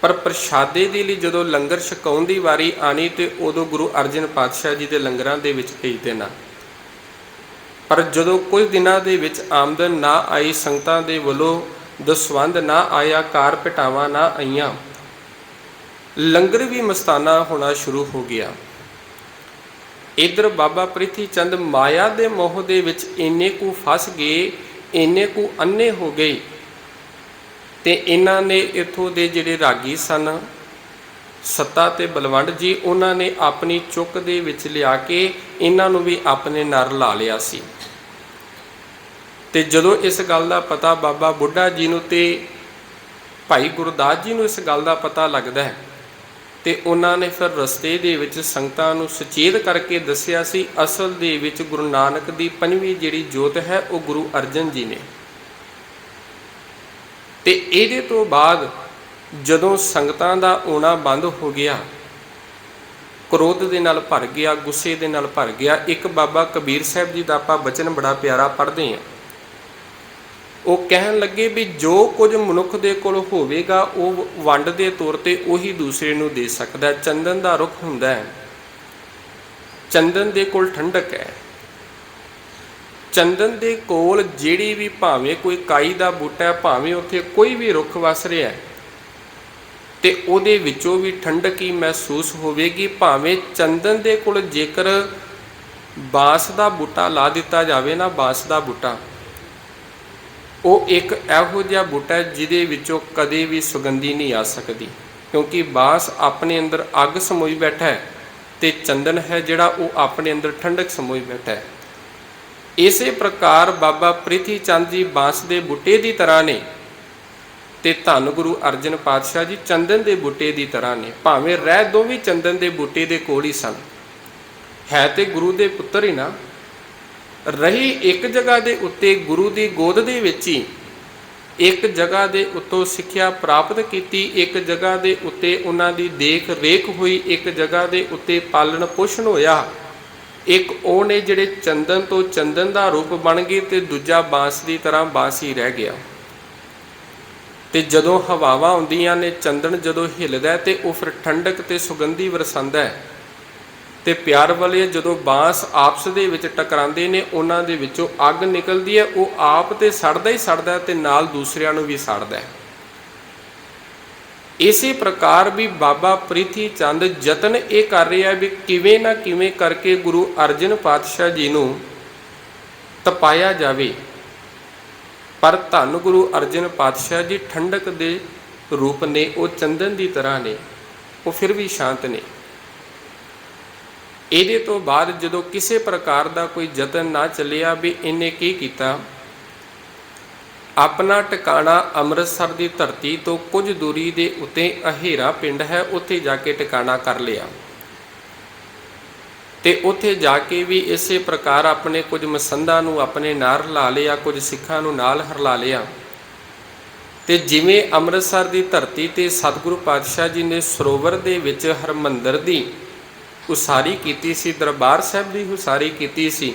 ਪਰ ਪ੍ਰਸ਼ਾਦੇ ਦੇ ਲਈ ਜਦੋਂ ਲੰਗਰ ਛਕਾਉਣ ਦੀ ਵਾਰੀ ਆਣੀ ਤੇ ਉਦੋਂ ਗੁਰੂ ਅਰਜਨ ਪਾਤਸ਼ਾਹ ਜੀ ਦੇ ਲੰਗਰਾਂ ਦੇ ਵਿੱਚ ਭੇਜ ਦੇਣਾ। ਪਰ ਜਦੋਂ ਕੁਝ ਦਿਨਾਂ ਦੇ ਵਿੱਚ ਆਮਦਨ ਨਾ ਆਈ, ਸੰਗਤਾਂ ਦੇ ਵੱਲੋਂ ਦਸਵੰਧ ਨਾ ਆਇਆ, ਕਾਰ ਭੇਟਾਵਾਂ ਨਾ ਆਈਆਂ, ਲੰਗਰ ਵੀ ਮਸਤਾਨਾ ਹੋਣਾ ਸ਼ੁਰੂ ਹੋ ਗਿਆ। ਇੱਧਰ ਬਾਬਾ ਪ੍ਰਿਥੀ ਚੰਦ ਮਾਇਆ ਦੇ ਮੋਹ ਦੇ ਵਿੱਚ ਇੰਨੇ ਕੁ ਫਸ ਗਏ, ਇੰਨੇ ਕੁ ਅੰਨੇ ਹੋ ਗਏ ਤੇ ਇਹਨਾਂ ਨੇ ਇੱਥੋਂ ਦੇ ਜਿਹੜੇ ਰਾਗੀ ਸਨ ਸੱਤਾ ਤੇ ਬਲਵੰਡ ਜੀ, ਉਹਨਾਂ ਨੇ ਆਪਣੀ ਚੁੱਕ ਦੇ ਵਿੱਚ ਲਿਆ ਕੇ ਇਹਨਾਂ ਨੂੰ ਵੀ ਆਪਣੇ ਨਾਲ ਲਾ ਲਿਆ ਸੀ। ਤੇ ਜਦੋਂ ਇਸ ਗੱਲ ਦਾ ਪਤਾ ਬਾਬਾ ਬੁੱਢਾ ਜੀ ਨੂੰ ਤੇ ਭਾਈ ਗੁਰਦਾਸ ਜੀ ਨੂੰ ਇਸ ਗੱਲ ਦਾ ਪਤਾ ਲੱਗਦਾ ਹੈ ਤੇ ਉਹਨਾਂ ਨੇ ਫਿਰ ਰਸਤੇ ਦੇ ਵਿੱਚ ਸੰਗਤਾਂ ਨੂੰ ਸੁਚੇਤ ਕਰਕੇ ਦੱਸਿਆ ਸੀ, ਅਸਲ ਦੇ ਵਿੱਚ ਗੁਰੂ ਨਾਨਕ ਦੀ ਪੰਜਵੀਂ ਜਿਹੜੀ ਜੋਤ ਹੈ ਉਹ ਗੁਰੂ ਅਰਜਨ ਜੀ ਨੇ। ਤੇ ਇਹਦੇ ਤੋਂ ਬਾਅਦ ਜਦੋਂ ਸੰਗਤਾਂ ਦਾ ਆਉਣਾ ਬੰਦ ਹੋ ਗਿਆ, ਕ੍ਰੋਧ ਦੇ ਨਾਲ ਭਰ ਗਿਆ, ਗੁੱਸੇ ਦੇ ਨਾਲ ਭਰ ਗਿਆ। ਇੱਕ ਬਾਬਾ ਕਬੀਰ ਸਾਹਿਬ ਜੀ ਦਾ ਆਪਾਂ ਬਚਨ ਬੜਾ ਪਿਆਰਾ ਪੜ੍ਹਦੇ ਹਾਂ। ਉਹ ਕਹਿਣ ਲੱਗੇ ਵੀ ਜੋ ਕੁਝ ਮਨੁੱਖ ਦੇ ਕੋਲ ਹੋਵੇਗਾ ਉਹ ਵੰਡ ਦੇ ਤੌਰ ਤੇ ਉਹੀ ਦੂਸਰੇ ਨੂੰ ਦੇ ਸਕਦਾ ਹੈ। ਚੰਦਨ ਦਾ ਰੁੱਖ ਹੁੰਦਾ ਹੈ, ਚੰਦਨ ਦੇ ਕੋਲ ਠੰਡਕ ਹੈ। ਚੰਦਨ ਦੇ ਕੋਲ ਜਿਹੜੀ ਵੀ, ਭਾਵੇਂ ਕੋਈ ਕਾਈ ਦਾ ਬੂਟਾ ਹੈ, ਭਾਵੇਂ ਉੱਥੇ ਕੋਈ ਵੀ ਰੁੱਖ ਵਸ ਰਿਹਾ ਹੈ, ਤੇ ਉਹਦੇ ਵਿੱਚੋਂ ਵੀ ਠੰਡਕ ਹੀ ਮਹਿਸੂਸ ਹੋਵੇਗੀ। ਭਾਵੇਂ ਚੰਦਨ ਦੇ ਕੋਲ ਜੇਕਰ ਬਾਂਸ ਦਾ ਬੂਟਾ ਲਾ ਦਿੱਤਾ ਜਾਵੇ ਨਾ, ਬਾਂਸ ਦਾ ਬੂਟਾ, ਉਹ ਇੱਕ ਇਹੋ ਜਿਹਾ ਬੂਟਾ ਜਿਹਦੇ ਵਿੱਚੋਂ ਕਦੇ ਵੀ ਸੁਗੰਧੀ ਨਹੀਂ ਆ ਸਕਦੀ, ਕਿਉਂਕਿ ਬਾਂਸ ਆਪਣੇ ਅੰਦਰ ਅੱਗ ਸਮੋਈ ਬੈਠਾ ਹੈ ਤੇ ਚੰਦਨ ਹੈ ਜਿਹੜਾ ਉਹ ਆਪਣੇ ਅੰਦਰ ਠੰਡਕ ਸਮੋਈ ਬੈਠਾ ਹੈ। ਇਸੇ ਪ੍ਰਕਾਰ ਬਾਬਾ ਪ੍ਰਿਥੀ ਚੰਦ ਜੀ ਬਾਂਸ ਦੇ ਬੂਟੇ ਦੀ ਤਰ੍ਹਾਂ ਨੇ ਤੇ ਧੰਨ ਗੁਰੂ ਅਰਜਨ ਪਾਤਸ਼ਾਹ ਜੀ ਚੰਦਨ ਦੇ ਬੂਟੇ ਦੀ ਤਰ੍ਹਾਂ ਨੇ। ਭਾਵੇਂ ਰਹਿ ਦੋਵੇਂ ਚੰਦਨ ਦੇ ਬੂਟੇ ਦੇ ਕੋਲ ਹੀ ਸਨ, ਹੈ ਤੇ ਗੁਰੂ ਦੇ ਪੁੱਤਰ ਹੀ ਨਾ। ਰਹੀ ਇੱਕ ਜਗ੍ਹਾ ਦੇ ਉੱਤੇ ਗੁਰੂ ਦੀ ਗੋਦ ਦੇ ਵਿੱਚ ਹੀ, ਇੱਕ ਜਗ੍ਹਾ ਦੇ ਉੱਤੋਂ ਸਿੱਖਿਆ ਪ੍ਰਾਪਤ ਕੀਤੀ, ਇੱਕ ਜਗ੍ਹਾ ਦੇ ਉੱਤੇ ਉਹਨਾਂ ਦੀ ਦੇਖ ਰੇਖ ਹੋਈ, ਇੱਕ ਜਗ੍ਹਾ ਦੇ ਉੱਤੇ ਪਾਲਣ ਪੋਸ਼ਣ ਹੋਇਆ। ਇੱਕ ਉਹ ਨੇ ਜਿਹੜੇ ਚੰਦਨ ਤੋਂ ਚੰਦਨ ਦਾ ਰੂਪ ਬਣ ਗਏ ਤੇ ਦੂਜਾ ਬਾਂਸ ਦੀ ਤਰ੍ਹਾਂ ਬਾਂਸ ਹੀ ਰਹਿ ਗਿਆ। ਤੇ ਜਦੋਂ ਹਵਾਵਾਂ ਆਉਂਦੀਆਂ ਨੇ, ਚੰਦਨ ਜਦੋਂ ਹਿੱਲਦਾ ਤੇ ਉਹ ਫਿਰ ਠੰਡਕ ਤੇ ਸੁਗੰਧੀ ਵਰਸਾਉਂਦਾ ਹੈ। ਤੇ ਪਿਆਰ ਵਾਲੇ ਜਦੋਂ ਬਾਂਸ ਆਪਸ ਦੇ ਵਿੱਚ ਟਕਰਾਉਂਦੇ ਨੇ, ਉਹਨਾਂ ਦੇ ਵਿੱਚੋਂ ਅੱਗ ਨਿਕਲਦੀ ਹੈ। ਉਹ ਆਪ ਤੇ ਸੜਦਾ ਹੀ ਸੜਦਾ ਤੇ ਨਾਲ ਦੂਸਰਿਆਂ ਨੂੰ ਵੀ ਸੜਦਾ ਹੈ। ਇਸੇ ਪ੍ਰਕਾਰ ਵੀ ਬਾਬਾ ਪ੍ਰਿਥੀ ਚੰਦ ਯਤਨ ਇਹ ਕਰ ਰਿਹਾ ਵੀ ਕਿਵੇਂ ਨਾ ਕਿਵੇਂ ਕਰਕੇ ਗੁਰੂ ਅਰਜਨ ਪਾਤਸ਼ਾਹ ਜੀ ਨੂੰ ਤਪਾਇਆ ਜਾਵੇ। ਪਰ ਧੰਨ ਗੁਰੂ ਅਰਜਨ ਪਾਤਸ਼ਾਹ ਜੀ ਠੰਡਕ ਦੇ ਰੂਪ ਨੇ, ਉਹ ਚੰਦਨ ਦੀ ਤਰ੍ਹਾਂ ਨੇ, ਉਹ ਫਿਰ ਵੀ ਸ਼ਾਂਤ ਨੇ। ਇਹਦੇ ਤੋਂ ਬਾਅਦ ਜਦੋਂ ਕਿਸੇ ਪ੍ਰਕਾਰ ਦਾ ਕੋਈ ਯਤਨ ਨਾ ਚੱਲਿਆ ਵੀ ਇਹਨੇ ਕੀ ਕੀਤਾ, ਆਪਣਾ ਟਿਕਾਣਾ ਅੰਮ੍ਰਿਤਸਰ ਦੀ ਧਰਤੀ ਤੋਂ ਕੁਝ ਦੂਰੀ ਦੇ ਉੱਤੇ ਅਹੇਰਾ ਪਿੰਡ ਹੈ, ਉੱਥੇ ਜਾ ਕੇ ਟਿਕਾਣਾ ਕਰ ਲਿਆ। ਤੇ ਉੱਥੇ ਜਾ ਕੇ ਵੀ ਇਸੇ ਪ੍ਰਕਾਰ ਆਪਣੇ ਕੁਝ ਮਸੰਦਾਂ ਨੂੰ ਆਪਣੇ ਨਾਲ ਰਲਾ ਲਿਆ, ਕੁਝ ਸਿੱਖਾਂ ਨੂੰ ਨਾਲ ਹਰਲਾ ਲਿਆ। ਤੇ ਜਿਵੇਂ ਅੰਮ੍ਰਿਤਸਰ ਦੀ ਧਰਤੀ ਤੇ ਸਤਿਗੁਰੂ ਪਾਤਸ਼ਾਹ ਜੀ ਨੇ ਸਰੋਵਰ ਦੇ ਵਿੱਚ ਹਰਮੰਦਰ ਦੀ ਉਸਾਰੀ ਕੀਤੀ ਸੀ, ਦਰਬਾਰ ਸਾਹਿਬ ਦੀ ਉਸਾਰੀ ਕੀਤੀ ਸੀ,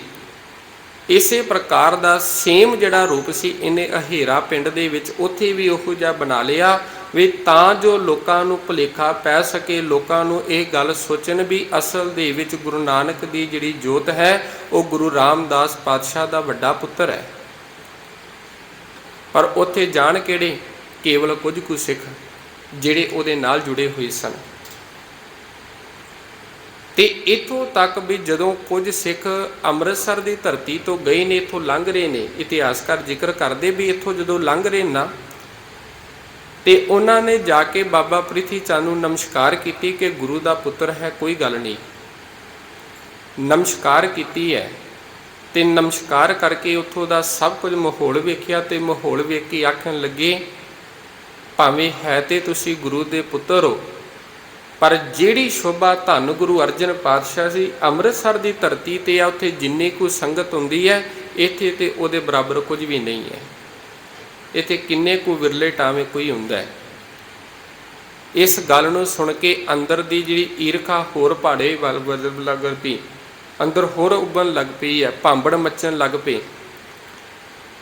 ਇਸੇ ਪ੍ਰਕਾਰ ਦਾ ਸੇਮ ਜਿਹੜਾ ਰੂਪ ਸੀ ਇਹਨੇ ਅਹੇਰਾ ਪਿੰਡ ਦੇ ਵਿੱਚ ਉੱਥੇ ਵੀ ਉਹੋ ਜਿਹਾ ਬਣਾ ਲਿਆ ਵੀ ਤਾਂ ਜੋ ਲੋਕਾਂ ਨੂੰ ਭੁਲੇਖਾ ਪੈ ਸਕੇ, ਲੋਕਾਂ ਨੂੰ ਇਹ ਗੱਲ ਸੋਚਣ ਵੀ ਅਸਲ ਦੇ ਵਿੱਚ ਗੁਰੂ ਨਾਨਕ ਦੀ ਜਿਹੜੀ ਜੋਤ ਹੈ ਉਹ ਗੁਰੂ ਰਾਮਦਾਸ ਪਾਤਸ਼ਾਹ ਦਾ ਵੱਡਾ ਪੁੱਤਰ ਹੈ। ਪਰ ਉੱਥੇ ਜਾਣ ਕਿਹੜੇ, ਕੇਵਲ ਕੁਝ ਕੁ ਸਿੱਖ ਜਿਹੜੇ ਉਹਦੇ ਨਾਲ ਜੁੜੇ ਹੋਏ ਸਨ। ਤੇ ਇੱਥੋਂ ਤੱਕ ਵੀ ਜਦੋਂ ਕੁਝ ਸਿੱਖ ਅੰਮ੍ਰਿਤਸਰ ਦੀ ਧਰਤੀ ਤੋਂ ਗਏ ਨੇ, ਇੱਥੋਂ ਲੰਘ ਰਹੇ ਨੇ, ਇਤਿਹਾਸਕਾਰ ਜ਼ਿਕਰ ਕਰਦੇ ਵੀ ਇੱਥੋਂ ਜਦੋਂ ਲੰਘ ਰਹੇ ਨਾ ਤੇ ਉਹਨਾਂ ਨੇ ਜਾ ਕੇ ਬਾਬਾ ਪ੍ਰਿਥੀ ਚੰਦ ਨੂੰ ਨਮਸਕਾਰ ਕੀਤੀ ਕਿ ਗੁਰੂ ਦਾ ਪੁੱਤਰ ਹੈ, ਕੋਈ ਗੱਲ ਨਹੀਂ। ਨਮਸਕਾਰ ਕੀਤੀ ਹੈ ਤੇ ਨਮਸਕਾਰ ਕਰਕੇ ਉੱਥੋਂ ਦਾ ਸਭ ਕੁਝ ਮਾਹੌਲ ਵੇਖਿਆ ਤੇ ਮਾਹੌਲ ਵੇਖ ਕੇ ਆਖਣ ਲੱਗੇ, ਭਾਵੇਂ ਹੈ ਤੇ ਤੁਸੀਂ ਗੁਰੂ ਦੇ ਪੁੱਤਰ ਹੋ, ਪਰ ਜਿਹੜੀ ਸ਼ੋਭਾ ਧੰਨ ਗੁਰੂ ਅਰਜਨ ਪਾਤਸ਼ਾਹ ਜੀ ਅੰਮ੍ਰਿਤਸਰ ਦੀ ਧਰਤੀ ਤੇ ਆ, ਉੱਥੇ ਜਿੰਨੀ ਕੁ ਸੰਗਤ ਹੁੰਦੀ ਹੈ, ਇੱਥੇ ਤੇ ਉਹਦੇ ਬਰਾਬਰ ਕੁਝ ਵੀ ਨਹੀਂ ਹੈ। ਇੱਥੇ ਕਿੰਨੇ ਕੁ ਵਿਰਲੇ ਟਾਵੇਂ ਕੋਈ ਹੁੰਦਾ ਹੈ। ਇਸ ਗੱਲ ਨੂੰ ਸੁਣ ਕੇ ਅੰਦਰ ਦੀ ਜਿਹੜੀ ਈਰਖਾ ਹੋਰ ਪਹਾੜੇ ਵੱਲ ਲੱਗ ਪਈ, ਅੰਦਰ ਹੋਰ ਉੱਭਣ ਲੱਗ ਪਈ ਹੈ, ਭਾਂਬੜ ਮੱਚਣ ਲੱਗ ਪਏ।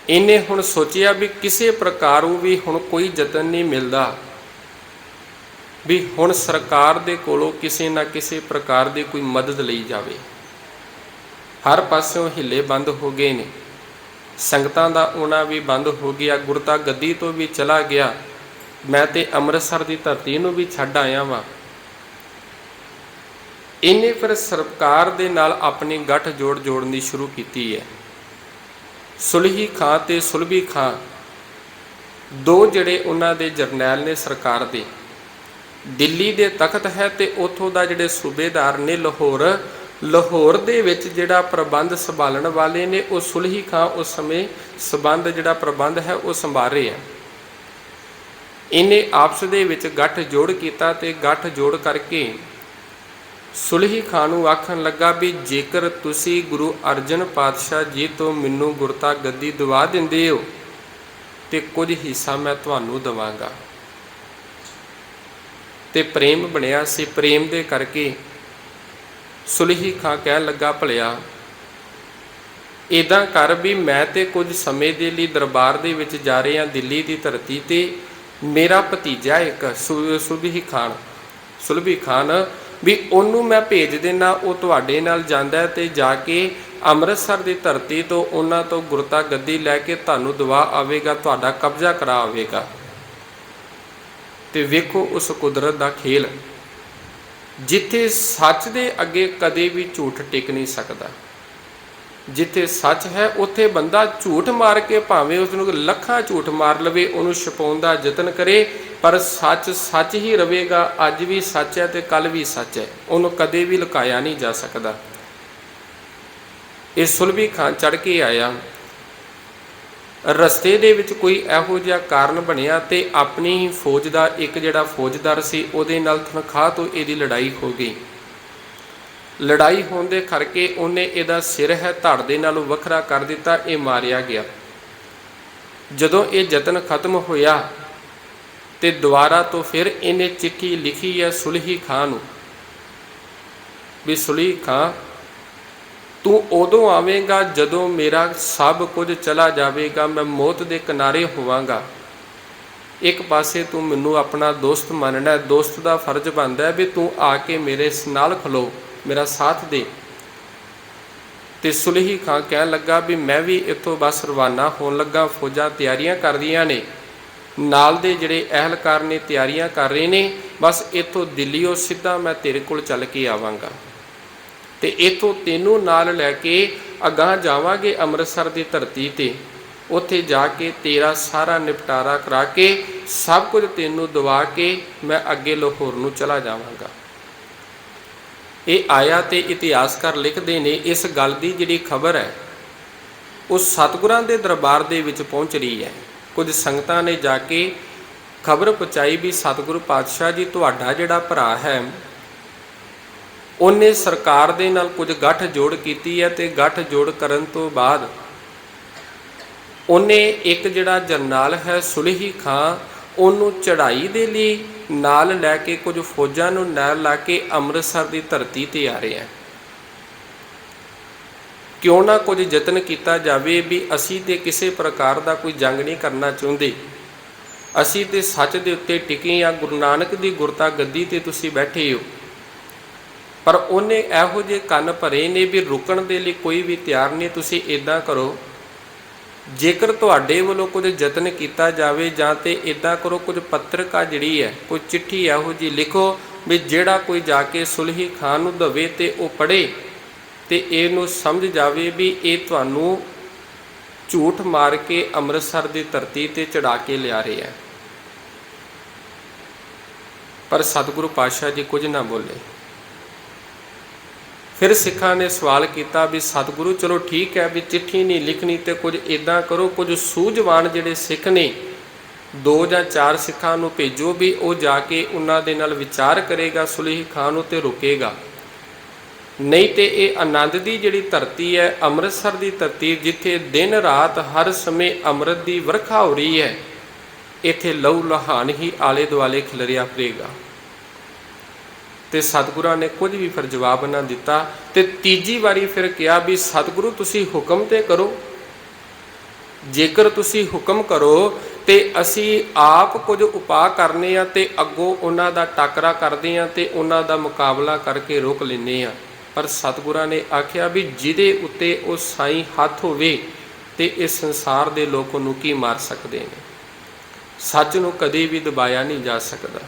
ਇਹਨੇ ਹੁਣ ਸੋਚਿਆ ਵੀ ਕਿਸੇ ਪ੍ਰਕਾਰੋਂ ਵੀ ਹੁਣ ਕੋਈ ਯਤਨ ਨਹੀਂ ਮਿਲਦਾ, ਵੀ ਹੁਣ ਸਰਕਾਰ ਦੇ ਕੋਲੋਂ ਕਿਸੇ ਨਾ ਕਿਸੇ ਪ੍ਰਕਾਰ ਦੀ ਕੋਈ ਮਦਦ ਲਈ ਜਾਵੇ। ਹਰ ਪਾਸਿਓਂ ਹਿੱਲੇ ਬੰਦ ਹੋ ਗਏ ਨੇ, ਸੰਗਤਾਂ ਦਾ ਆਉਣਾ ਵੀ ਬੰਦ ਹੋ ਗਿਆ, ਗੁਰਤਾ ਗੱਦੀ ਤੋਂ ਵੀ ਚਲਾ ਗਿਆ, ਮੈਂ ਤੇ ਅੰਮ੍ਰਿਤਸਰ ਦੀ ਧਰਤੀ ਨੂੰ ਵੀ ਛੱਡ ਆਇਆ ਵਾਂ। ਇਹਨੇ ਫਿਰ ਸਰਕਾਰ ਦੇ ਨਾਲ ਆਪਣੀ ਗੱਠ ਜੋੜਨੀ ਸ਼ੁਰੂ ਕੀਤੀ ਹੈ। ਸੁਲਹੀ ਖਾਂ ਤੇ ਸੁਲਭੀ ਖਾਂ ਦੋ ਜਿਹੜੇ ਉਹਨਾਂ ਦੇ ਜਰਨੈਲ ਨੇ ਸਰਕਾਰ ਦੇ, ਦਿੱਲੀ ਦੇ ਤਖਤ ਹੈ ਤੇ ਉੱਥੋਂ ਦਾ ਜਿਹੜੇ ਸੂਬੇਦਾਰ ਨੇ ਲਾਹੌਰ ਦੇ ਵਿੱਚ ਜਿਹੜਾ ਪ੍ਰਬੰਧ ਸੰਭਾਲਣ ਵਾਲੇ ਨੇ ਉਹ ਸੁਲਹੀ ਖਾਂ ਉਸ ਸਮੇਂ ਸੰਬੰਧ ਜਿਹੜਾ ਪ੍ਰਬੰਧ ਹੈ ਉਹ ਸੰਭਾਲ ਰਹੇ ਆ। ਇਹਨੇ ਆਪਸ ਦੇ ਵਿੱਚ ਗੱਠ ਜੋੜ ਕੀਤਾ ਤੇ ਗੱਠ ਜੋੜ ਕਰਕੇ ਸੁਲਹੀ ਖਾਂ ਨੂੰ ਆਖਣ ਲੱਗਾ ਵੀ ਜੇਕਰ ਤੁਸੀਂ ਗੁਰੂ ਅਰਜਨ ਪਾਤਸ਼ਾਹ ਜੀ ਤੋਂ ਮੈਨੂੰ ਗੁਰਤਾ ਗੱਦੀ ਦਿਵਾ ਦਿੰਦੇ ਹੋ ਤੇ ਕੁਝ ਹਿੱਸਾ ਮੈਂ ਤੁਹਾਨੂੰ ਦੇਵਾਂਗਾ। ਤੇ ਪ੍ਰੇਮ ਬਣਿਆ ਸੀ, ਪ੍ਰੇਮ ਦੇ ਕਰਕੇ ਸੁਲਹੀ ਖਾਂ ਕਹਿਣ ਲੱਗਾ, ਭਲਿਆ ਇੱਦਾਂ ਕਰ ਵੀ ਮੈਂ ਤੇ ਕੁਝ ਸਮੇਂ ਦੇ ਲਈ ਦਰਬਾਰ ਦੇ ਵਿੱਚ ਜਾ ਰਿਹਾ ਦਿੱਲੀ ਦੀ ਧਰਤੀ ਤੇ, ਮੇਰਾ ਭਤੀਜਾ ਇੱਕ ਸੁਲਭੀ ਖਾਨ ਵੀ ਉਹਨੂੰ ਮੈਂ ਭੇਜ ਦੇਣਾ, ਉਹ ਤੁਹਾਡੇ ਨਾਲ ਜਾਂਦਾ ਤੇ ਜਾ ਕੇ ਅੰਮ੍ਰਿਤਸਰ ਦੀ ਧਰਤੀ ਤੋਂ ਉਹਨਾਂ ਤੋਂ ਗੁਰਤਾ ਗੱਦੀ ਲੈ ਕੇ ਤੁਹਾਨੂੰ ਦਵਾ ਆਵੇਗਾ, ਤੁਹਾਡਾ ਕਬਜ਼ਾ ਕਰਾ ਆਵੇਗਾ। ਤੇ ਵੇਖੋ ਉਸ ਕੁਦਰਤ ਦਾ ਖੇਲ, ਜਿੱਥੇ ਸੱਚ ਦੇ ਅੱਗੇ ਕਦੇ ਵੀ ਝੂਠ ਟਿਕ ਨਹੀਂ ਸਕਦਾ। ਜਿੱਥੇ ਸੱਚ ਹੈ ਉੱਥੇ ਬੰਦਾ ਝੂਠ ਮਾਰ ਕੇ ਭਾਵੇਂ ਉਸ ਨੂੰ ਲੱਖਾਂ ਝੂਠ ਮਾਰ ਲਵੇ, ਉਹਨੂੰ ਛੁਪਾਉਣ ਦਾ ਯਤਨ ਕਰੇ, ਪਰ ਸੱਚ ਸੱਚ ਹੀ ਰਹੇਗਾ। ਅੱਜ ਵੀ ਸੱਚ ਹੈ ਤੇ ਕੱਲ੍ਹ ਵੀ ਸੱਚ ਹੈ, ਉਹਨੂੰ ਕਦੇ ਵੀ ਲੁਕਾਇਆ ਨਹੀਂ ਜਾ ਸਕਦਾ। ਇਹ ਸੁਲਭੀ ਖਾਂ ਚੜ੍ਹ ਕੇ ਆਇਆ। ਰਸਤੇ ਦੇ ਵਿੱਚ ਕੋਈ ਇਹੋ ਜਿਹਾ ਕਾਰਨ ਬਣਿਆ ਤੇ ਆਪਣੀ ਹੀ ਫੌਜ ਦਾ ਇੱਕ ਜਿਹੜਾ ਫੌਜਦਾਰ ਸੀ ਉਹਦੇ ਨਾਲ ਤਨਖਾਹ ਤੋਂ ਇਹਦੀ ਲੜਾਈ ਹੋ ਗਈ। ਲੜਾਈ ਹੋਣ ਦੇ ਕਰਕੇ ਉਹਨੇ ਇਹਦਾ ਸਿਰ ਹੈ ਧੜ ਦੇ ਨਾਲੋਂ ਵੱਖਰਾ ਕਰ ਦਿੱਤਾ, ਇਹ ਮਾਰਿਆ ਗਿਆ। ਜਦੋਂ ਇਹ ਯਤਨ ਖਤਮ ਹੋਇਆ ਤੇ ਦੁਬਾਰਾ ਤੋਂ ਫਿਰ ਇਹਨੇ ਚਿੱਠੀ ਲਿਖੀ ਹੈ ਸੁਲਹੀ ਖਾਂ ਨੂੰ ਵੀ ਸੁਲਹੀ ਖਾਂ, ਤੂੰ ਉਦੋਂ ਆਵੇਂਗਾ ਜਦੋਂ ਮੇਰਾ ਸਭ ਕੁਝ ਚਲਾ ਜਾਵੇਗਾ, ਮੈਂ ਮੌਤ ਦੇ ਕਿਨਾਰੇ ਹੋਵਾਂਗਾ। ਇੱਕ ਪਾਸੇ ਤੂੰ ਮੈਨੂੰ ਆਪਣਾ ਦੋਸਤ ਮੰਨਣਾ, ਦੋਸਤ ਦਾ ਫਰਜ਼ ਬਣਦਾ ਵੀ ਤੂੰ ਆ ਕੇ ਮੇਰੇ ਨਾਲ ਖਲੋ, ਮੇਰਾ ਸਾਥ ਦੇ। ਤੇ ਸੁਲਹੀ ਖਾਂ ਕਹਿਣ ਲੱਗਾ ਵੀ ਮੈਂ ਵੀ ਇੱਥੋਂ ਬਸ ਰਵਾਨਾ ਹੋਣ ਲੱਗਾ, ਫੌਜਾਂ ਤਿਆਰੀਆਂ ਕਰਦੀਆਂ ਨੇ, ਨਾਲ ਦੇ ਜਿਹੜੇ ਅਹਿਲਕਾਰ ਨੇ ਤਿਆਰੀਆਂ ਕਰ ਰਹੇ ਨੇ, ਬਸ ਇੱਥੋਂ ਦਿੱਲੀੋਂ ਸਿੱਧਾ ਮੈਂ ਤੇਰੇ ਕੋਲ ਚੱਲ ਕੇ ਆਵਾਂਗਾ ਤੇ ਇੱਥੋਂ ਤੈਨੂੰ ਨਾਲ ਲੈ ਕੇ ਅਗਾਂਹ ਜਾਵਾਂਗੇ ਅੰਮ੍ਰਿਤਸਰ ਦੀ ਧਰਤੀ ਤੇ। ਉੱਥੇ ਜਾ ਕੇ ਤੇਰਾ ਸਾਰਾ ਨਿਪਟਾਰਾ ਕਰਾ ਕੇ ਸਭ ਕੁਝ ਤੈਨੂੰ ਦਵਾ ਕੇ ਮੈਂ ਅੱਗੇ ਲਾਹੌਰ ਨੂੰ ਚਲਾ ਜਾਵਾਂਗਾ। ਇਹ ਆਇਆ ਤੇ ਇਤਿਹਾਸਕਾਰ ਲਿਖਦੇ ਨੇ ਇਸ ਗੱਲ ਦੀ ਜਿਹੜੀ ਖਬਰ ਹੈ ਉਹ ਸਤਿਗੁਰਾਂ ਦੇ ਦਰਬਾਰ ਦੇ ਵਿੱਚ ਪਹੁੰਚ ਰਹੀ ਹੈ। ਕੁਝ ਸੰਗਤਾਂ ਨੇ ਜਾ ਕੇ ਖਬਰ ਪਹੁੰਚਾਈ ਵੀ ਸਤਿਗੁਰੂ ਪਾਤਸ਼ਾਹ ਜੀ, ਤੁਹਾਡਾ ਜਿਹੜਾ ਭਰਾ ਹੈ ਉਹਨੇ ਸਰਕਾਰ ਦੇ ਨਾਲ ਕੁਝ ਗੱਠ ਜੋੜ ਕੀਤੀ ਹੈ ਤੇ ਗੱਠ ਜੋੜ ਕਰਨ ਤੋਂ ਬਾਅਦ ਉਹਨੇ ਇੱਕ ਜਿਹੜਾ ਜਰਨੈਲ ਹੈ ਸੁਲਹੀ ਖਾਂ, ਉਹਨੂੰ ਚੜ੍ਹਾਈ ਦੇ ਲਈ ਨਾਲ ਲੈ ਕੇ ਕੁਝ ਫੌਜਾਂ ਨੂੰ ਨਾਲ ਲਾ ਕੇ ਅੰਮ੍ਰਿਤਸਰ ਦੀ ਧਰਤੀ ਤੇ ਆ ਰਿਹਾ। ਕਿਉਂ ਨਾ ਕੁਝ ਯਤਨ ਕੀਤਾ ਜਾਵੇ ਵੀ ਅਸੀਂ ਤੇ ਕਿਸੇ ਪ੍ਰਕਾਰ ਦਾ ਕੋਈ ਜੰਗ ਨਹੀਂ ਕਰਨਾ ਚਾਹੁੰਦੇ, ਅਸੀਂ ਤੇ ਸੱਚ ਦੇ ਉੱਤੇ ਟਿਕੇ ਹਾਂ, ਗੁਰੂ ਨਾਨਕ ਦੀ ਗੁਰਤਾ ਗੱਦੀ ਤੇ ਤੁਸੀਂ ਬੈਠੇ ਹੋ। ਪਰ ਉਹਨੇ ਇਹੋ ਜਿਹੇ ਕੰਨ ਭਰੇ ਨੇ ਵੀ ਰੁਕਣ ਦੇ ਲਈ ਕੋਈ ਵੀ ਤਿਆਰ ਨਹੀਂ। ਤੁਸੀਂ ਇੱਦਾਂ ਕਰੋ, ਜੇਕਰ ਤੁਹਾਡੇ ਵੱਲੋਂ ਕੁਝ ਯਤਨ ਕੀਤਾ ਜਾਵੇ ਜਾਂ ਤਾਂ ਇੱਦਾਂ ਕਰੋ, ਕੁਝ ਪੱਤਰਕਾ ਜਿਹੜੀ ਹੈ ਕੋਈ ਚਿੱਠੀ ਇਹੋ ਜਿਹੀ ਲਿਖੋ ਵੀ ਜਿਹੜਾ ਕੋਈ ਜਾ ਕੇ ਸੁਲਹੀ ਖਾਂ ਨੂੰ ਦੇਵੇ ਤੇ ਉਹ ਪੜ੍ਹੇ ਤੇ ਇਹਨੂੰ ਸਮਝ ਜਾਵੇ ਵੀ ਇਹ ਤੁਹਾਨੂੰ ਝੂਠ ਮਾਰ ਕੇ ਅੰਮ੍ਰਿਤਸਰ ਦੀ ਧਰਤੀ ਤੇ ਚੜਾ ਕੇ ਲਿਆ ਰਿਹਾ ਹੈ। ਪਰ ਸਤਿਗੁਰੂ ਪਾਤਸ਼ਾਹ ਜੀ ਕੁਝ ਨਾ ਬੋਲੇ। ਫਿਰ ਸਿੱਖਾਂ ਨੇ ਸਵਾਲ ਕੀਤਾ ਵੀ ਸਤਿਗੁਰੂ ਚਲੋ ਠੀਕ ਹੈ ਵੀ ਚਿੱਠੀ ਨਹੀਂ ਲਿਖਣੀ ਤੇ ਕੁਝ ਇੱਦਾਂ ਕਰੋ, ਕੁਝ ਸੂਝਵਾਨ ਜਿਹੜੇ ਸਿੱਖ ਨੇ 2 ਜਾਂ 4 ਸਿੱਖਾਂ ਨੂੰ ਭੇਜੋ ਵੀ ਉਹ ਜਾ ਕੇ ਉਹਨਾਂ ਦੇ ਨਾਲ ਵਿਚਾਰ ਕਰੇਗਾ, ਸੁਲਹੀ ਖਾਂ ਨੂੰ ਤੇ ਰੁਕੇਗਾ। ਨਹੀਂ ਤੇ ਇਹ ਆਨੰਦ ਦੀ ਜਿਹੜੀ ਧਰਤੀ ਹੈ, ਅੰਮ੍ਰਿਤਸਰ ਦੀ ਧਰਤੀ, ਜਿੱਥੇ ਦਿਨ ਰਾਤ ਹਰ ਸਮੇਂ ਅੰਮ੍ਰਿਤ ਦੀ ਵਰਖਾ ਹੋ ਰਹੀ ਹੈ, ਇੱਥੇ ਲਹੂ ਲਹਾਨ ਹੀ ਆਲੇ ਦੁਆਲੇ ਖਿਲਰਿਆ ਫਿਰੇਗਾ। ਤੇ ਸਤਿਗੁਰਾਂ ਨੇ ਕੁਝ ਵੀ ਫਿਰ ਜਵਾਬ ਨਾ ਦਿੱਤਾ ਤੇ ਤੀਜੀ ਵਾਰੀ ਫਿਰ ਕਿਹਾ ਵੀ ਸਤਿਗੁਰੂ ਤੁਸੀਂ ਹੁਕਮ ਤੇ ਕਰੋ, ਜੇਕਰ ਤੁਸੀਂ ਹੁਕਮ ਕਰੋ ਤੇ ਅਸੀਂ ਆਪ ਕੁਝ ਉਪਾਅ ਕਰਨੇ ਆ ਤੇ ਅੱਗੋਂ ਉਹਨਾਂ ਦਾ ਟਾਕਰਾ ਕਰਦੇ ਆ ਤੇ ਉਹਨਾਂ ਦਾ ਮੁਕਾਬਲਾ ਕਰਕੇ ਰੋਕ ਲੈਂਦੇ ਆ। ਪਰ ਸਤਿਗੁਰਾਂ ਨੇ ਆਖਿਆ ਵੀ ਜਿਹਦੇ ਉੱਤੇ ਉਹ ਸਾਈਂ ਹੱਥ ਹੋਵੇ ਤੇ ਇਸ ਸੰਸਾਰ ਦੇ ਲੋਕ ਉਹਨੂੰ ਕੀ ਮਾਰ ਸਕਦੇ ਨੇ। ਸੱਚ ਨੂੰ ਕਦੇ ਵੀ ਦਬਾਇਆ ਨਹੀਂ ਜਾ ਸਕਦਾ।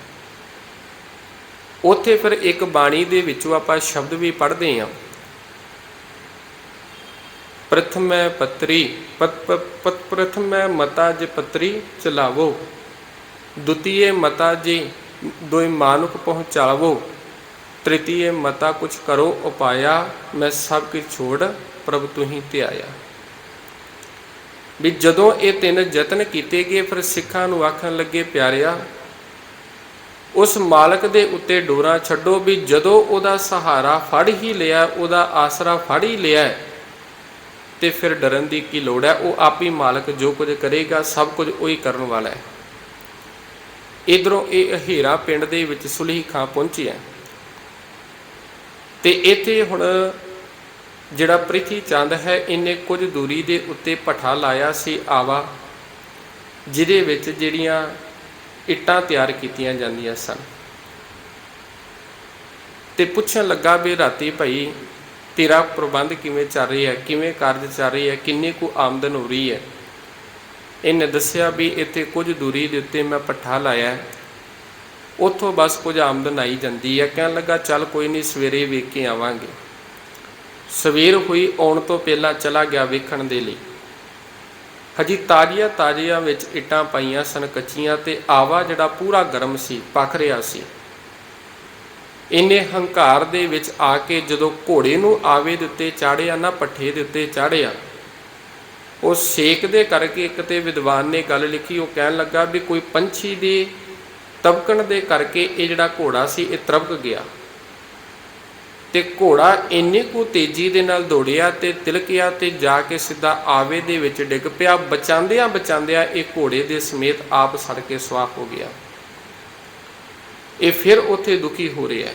ਉੱਥੇ ਫਿਰ ਇੱਕ ਬਾਣੀ ਦੇ ਵਿੱਚੋਂ ਆਪਾਂ ਸ਼ਬਦ ਵੀ ਪੜ੍ਹਦੇ ਹਾਂ, ਪ੍ਰਥਮੈ ਪੱਤਰੀ ਪ੍ਰਥਮੈ ਮਤਾ ਜੇ ਪੱਤਰੀ ਚਲਾਵੋ, ਦੁਤੀਏ ਮਤਾ ਜੇ ਦੋਇ ਮਾਨੁਖ ਪਹੁੰਚਾਵੋ, ਤ੍ਰਿਤੀਏ ਮਤਾ ਕੁਛ ਕਰੋ ਉਪਾਇਆ, ਮੈਂ ਸਭ ਕੁਝ ਛੋੜ ਪ੍ਰਭ ਤੁਹੀਂ ਧਿਆਇਆ। ਵੀ ਜਦੋਂ ਇਹ 3 ਯਤਨ ਕੀਤੇ ਗਏ ਫਿਰ ਸਿੱਖਾਂ ਨੂੰ ਆਖਣ ਲੱਗੇ ਪਿਆਰਿਆ ਉਸ ਮਾਲਕ ਦੇ ਉੱਤੇ ਡੋਰਾ ਛੱਡੋ ਵੀ ਜਦੋਂ ਉਹਦਾ ਸਹਾਰਾ ਫੜ ਹੀ ਲਿਆ, ਉਹਦਾ ਆਸਰਾ ਫੜ ਹੀ ਲਿਆ ਤੇ ਫਿਰ ਡਰਨ ਦੀ ਕੀ ਲੋੜ ਹੈ। ਉਹ ਆਪ ਹੀ ਮਾਲਕ ਜੋ ਕੁਝ ਕਰੇਗਾ ਸਭ ਕੁਝ ਉਹੀ ਕਰਨ ਵਾਲਾ ਹੈ। ਇੱਧਰੋਂ ਇਹ ਹੀਰਾ ਪਿੰਡ ਦੇ ਵਿੱਚ ਸੁਲਹੀ ਖਾਂ ਪਹੁੰਚਿਆ ਤੇ ਇੱਥੇ ਹੁਣ ਜਿਹੜਾ ਪ੍ਰਿਥੀ ਚੰਦ ਹੈ ਇਹਨੇ ਕੁਝ ਦੂਰੀ ਦੇ ਉੱਤੇ ਭੱਠਾ ਲਾਇਆ ਸੀ ਆਵਾ, ਜਿਹਦੇ ਵਿੱਚ ਜਿਹੜੀਆਂ ਇੱਟਾਂ ਤਿਆਰ ਕੀਤੀਆਂ ਜਾਂਦੀਆਂ ਸਨ। ਤੇ ਪੁੱਛਣ ਲੱਗਾ ਵੀ ਰਾਤੀ ਭਾਈ ਤੇਰਾ ਪ੍ਰਬੰਧ ਕਿਵੇਂ ਚੱਲ ਰਿਹਾ ਹੈ, ਕਿਵੇਂ ਕਾਰਜ ਚੱਲ ਰਹੀ ਹੈ, ਕਿੰਨੀ ਕੁ ਆਮਦਨ ਹੋ ਰਹੀ ਹੈ। ਇਹਨੇ ਦੱਸਿਆ ਵੀ ਇੱਥੇ ਕੁਝ ਦੂਰੀ ਦੇ ਉੱਤੇ ਮੈਂ ਭੱਠਾ ਲਾਇਆ, ਉੱਥੋਂ ਬਸ ਕੁਝ ਆਮਦਨ ਆਈ ਜਾਂਦੀ ਹੈ। ਕਹਿਣ ਲੱਗਾ ਚੱਲ ਕੋਈ ਨਹੀਂ ਸਵੇਰੇ ਵੇਖ ਕੇ ਆਵਾਂਗੇ। ਸਵੇਰ ਹੋਈ, ਆਉਣ ਤੋਂ ਪਹਿਲਾਂ ਚਲਾ ਗਿਆ ਵੇਖਣ ਦੇ ਲਈ। ਹਜੀ ਤਾਜ਼ੀਆਂ ਵਿੱਚ ਇੱਟਾਂ ਪਾਈਆਂ ਸਨ ਕੱਚੀਆਂ ਤੇ ਆਵਾ ਜਿਹੜਾ ਪੂਰਾ ਗਰਮ ਸੀ, ਪੱਕ ਰਿਹਾ ਸੀ। ਇੰਨੇ ਹੰਕਾਰ ਦੇ ਵਿੱਚ ਆ ਕੇ ਜਦੋਂ ਘੋੜੇ ਨੂੰ ਆਵੇ ਦੇ ਉੱਤੇ ਚਾੜਿਆ ਨਾ, ਪੱਠੇ ਦੇ ਉੱਤੇ ਚਾੜਿਆ, ਉਹ ਸੇਕ ਦੇ ਕਰਕੇ ਇੱਕ ਤੇ ਵਿਦਵਾਨ ਨੇ ਗੱਲ ਲਿਖੀ, ਉਹ ਕਹਿਣ ਲੱਗਾ ਵੀ ਕੋਈ ਪੰਛੀ ਦੇ ਤਬਕਣ ਦੇ ਕਰਕੇ ਇਹ ਜਿਹੜਾ ਘੋੜਾ ਸੀ ਇਹ ਤ੍ਰਬਕ ਗਿਆ, ਤੇ ਘੋੜਾ ਇੰਨੀ ਕੁ ਤੇਜ਼ੀ ਦੇ ਨਾਲ ਦੌੜਿਆ ਤੇ ਤਿਲਕਿਆ ਤੇ ਜਾ ਕੇ ਸਿੱਧਾ ਆਵੇ ਦੇ ਵਿੱਚ ਡਿੱਗ ਪਿਆ। ਬਚਾਉਂਦਿਆਂ ਬਚਾਉਂਦਿਆਂ ਇਹ ਘੋੜੇ ਦੇ ਸਮੇਤ ਆਪ ਸੜ ਕੇ ਸੁਆਹ ਹੋ ਗਿਆ। ਇਹ ਫਿਰ ਉੱਥੇ ਦੁਖੀ ਹੋ ਰਿਹਾ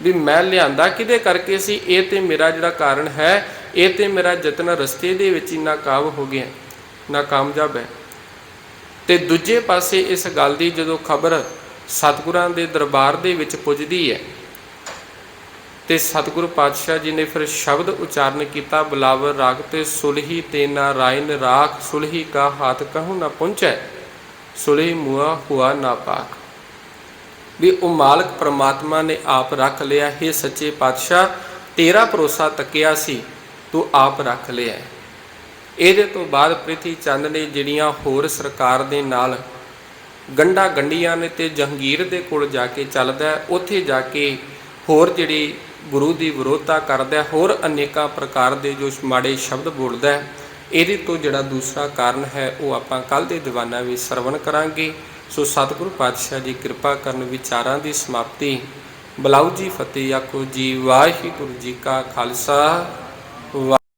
ਵੀ ਮੈਂ ਲਿਆਂਦਾ ਕਿਹਦੇ ਕਰਕੇ ਸੀ, ਇਹ ਤੇ ਮੇਰਾ ਜਿਹੜਾ ਕਾਰਨ ਹੈ, ਇਹ ਤੇ ਮੇਰਾ ਯਤਨ ਰਸਤੇ ਦੇ ਵਿੱਚ ਹੀ ਨਾਕਾਮ ਹੋ ਗਿਆ, ਨਾਕਾਮਯਾਬ ਹੈ। ਤੇ ਦੂਜੇ ਪਾਸੇ ਇਸ ਗੱਲ ਦੀ ਜਦੋਂ ਖਬਰ ਸਤਿਗੁਰਾਂ ਦੇ ਦਰਬਾਰ ਦੇ ਵਿੱਚ ਪੁੱਜਦੀ ਹੈ ਤੇ ਸਤਿਗੁਰੂ ਪਾਤਸ਼ਾਹ ਜੀ ਨੇ ਫਿਰ ਸ਼ਬਦ ਉਚਾਰਨ ਕੀਤਾ, ਬਲਾਵਰ ਰਾਗ ਤੇ ਸੁਲਹੀ ਤੇ ਨਾਰਾਇਣ ਰਾਖ, ਸੁਲਹੀ ਕਾ ਹਾਥ ਕਹੂੰ ਨਾ ਪਹੁੰਚੈ, ਸੁਲਹੀ ਮੁਆ ਹੁਆ ਨਾ ਪਾਕ। ਵੀ ਉਹ ਮਾਲਕ ਪ੍ਰਮਾਤਮਾ ਨੇ ਆਪ ਰੱਖ ਲਿਆ। ਹੈ ਸੱਚੇ ਪਾਤਸ਼ਾਹ, ਤੇਰਾ ਭਰੋਸਾ ਤੱਕਿਆ ਸੀ, ਤੂੰ ਆਪ ਰੱਖ ਲਿਆ। ਇਹਦੇ ਤੋਂ ਬਾਅਦ ਪ੍ਰਿਥੀ ਚੰਦ ਨੇ ਜਿਹੜੀਆਂ ਹੋਰ ਸਰਕਾਰ ਦੇ ਨਾਲ ਗੰਢਾਂ ਗੰਢੀਆਂ ਨੇ ਤੇ ਜਹਾਂਗੀਰ ਦੇ ਕੋਲ ਜਾ ਕੇ ਚੱਲਦਾ, ਉੱਥੇ ਜਾ ਕੇ ਹੋਰ ਜਿਹੜੀ ਗੁਰੂ ਦੀ ਵਿਰੋਧਤਾ ਕਰਦਾ, ਹੋਰ ਅਨੇਕਾਂ ਪ੍ਰਕਾਰ ਦੇ ਜੋ ਮਾੜੇ ਸ਼ਬਦ ਬੋਲਦਾ। ਇਹਦੇ ਤੋਂ ਜਿਹੜਾ ਦੂਸਰਾ ਕਾਰਨ ਹੈ ਉਹ ਆਪਾਂ ਕੱਲ੍ਹ ਦੇ ਦੀਵਾਨਾਂ ਵਿੱਚ ਸਰਵਣ ਕਰਾਂਗੇ। ਸੋ ਸਤਿਗੁਰੂ ਪਾਤਸ਼ਾਹ ਜੀ ਕਿਰਪਾ ਕਰਨ। ਵਿਚਾਰਾਂ ਦੀ ਸਮਾਪਤੀ। ਬਲਾਉ ਜੀ ਫਤਿਹ ਆਖੋ ਜੀ। ਵਾਹਿਗੁਰੂ ਜੀ ਕਾ ਖਾਲਸਾ।